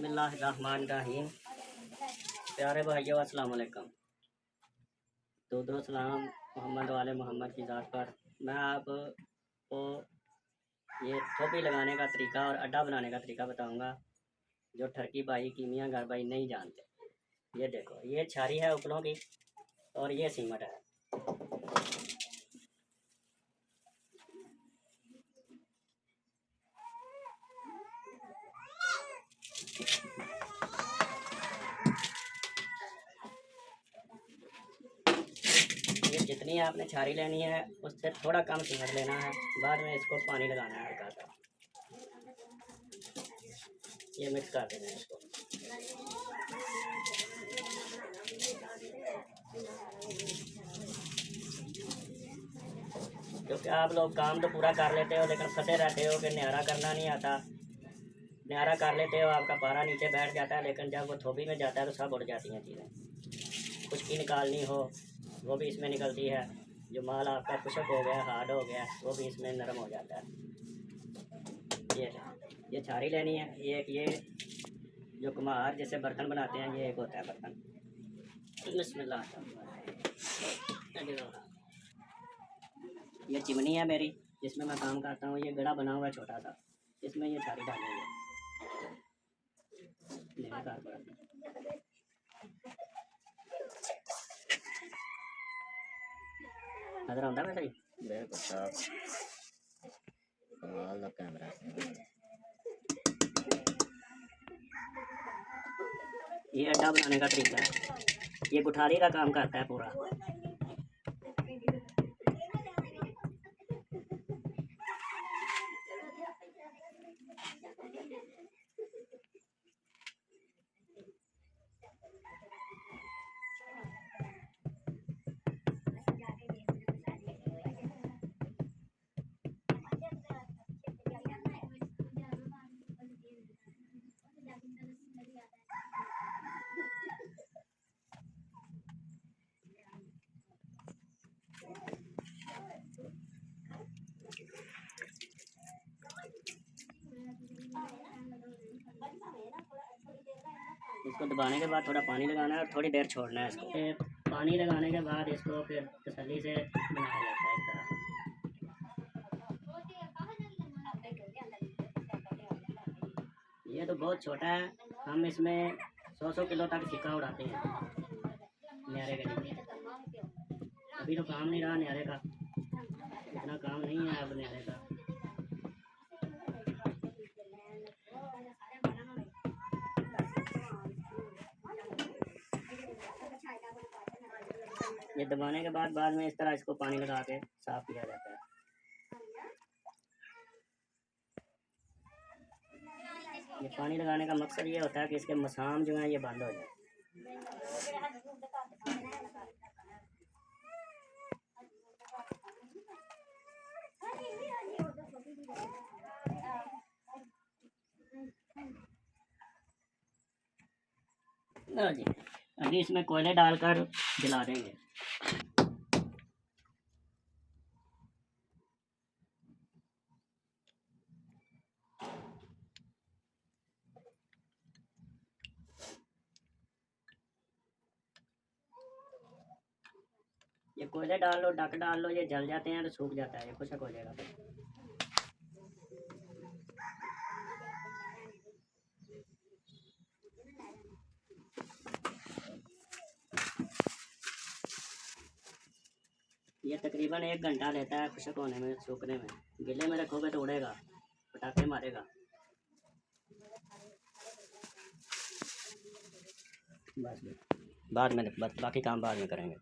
बिस्मिल्लाहिर्रहमानिर्रहीम। प्यारे भाइयों अस्सलाम वालेकुम। दो सलाम मोहम्मद वाले मोहम्मद की ज़ात पर। मैं आपको ये थोपी लगाने का तरीका और अड्डा बनाने का तरीका बताऊंगा जो ठरकी भाई कीमिया घर भाई नहीं जानते। ये देखो, ये छारी है उपलों की और ये सीमट है। ये जितनी आपने छारी लेनी है उससे थोड़ा कम सीमट लेना है। बाद में इसको पानी लगाना है हल्का सा। ये मिक्स कर देना है इसको। क्योंकि आप लोग काम तो पूरा कर लेते हो लेकिन फंसे रहते हो कि न्यारा करना नहीं आता। न्यारा कर लेते हो, आपका पारा नीचे बैठ जाता है, लेकिन जब वो थोपी में जाता है तो सब उड़ जाती हैं चीज़ें। कुछ की निकालनी हो वो भी इसमें निकलती है। जो माल आपका खुशक हो गया, हार्ड हो गया, वो भी इसमें नरम हो जाता है। ये छारी लेनी है। ये जो कुम्हार जैसे बर्तन बनाते हैं, ये एक होता है बर्तन। बिस्मिल्लाह। ये चिमनी है मेरी जिसमें मैं काम करता हूँ। ये गड़ा बना हुआ है छोटा सा, इसमें ये छारी डालेंगे। नजर आता है सही? बिल्कुल साफ कमाल का कैमरा। ये अड्डा बनाने का तरीका है। ये गुठारी का काम करता है पूरा। इसको दबाने के बाद थोड़ा पानी लगाना है और थोड़ी देर छोड़ना है इसको। पानी लगाने के बाद इसको फिर तसल्ली से बनाया जाता है इस तरह। ये तो बहुत छोटा है, हम इसमें 100 किलो तक सिक्का उड़ाते हैं न्यारे के लिए। अभी तो काम नहीं रहा न्यारे का, इतना काम नहीं है अब न्यारे का। ये दबाने के बाद में इस तरह इसको पानी लगा के साफ किया जाता है। ये पानी लगाने का मकसद ये होता है कि इसके मसाम जो हैं ये बंद हो जाए। जी अभी इसमें कोयले डालकर जला देंगे। ये कोयले डाल लो, ढक डाल लो, ये जल जाते हैं तो सूख जाता है, ये खुशक हो जाएगा। ये तकरीबन 1 घंटा लेता है खुशक होने में, सूखने में। गिले में रखोगे तो उड़ेगा, पटाखे मारेगा। बस बाद में, बाकी काम बाद में करेंगे।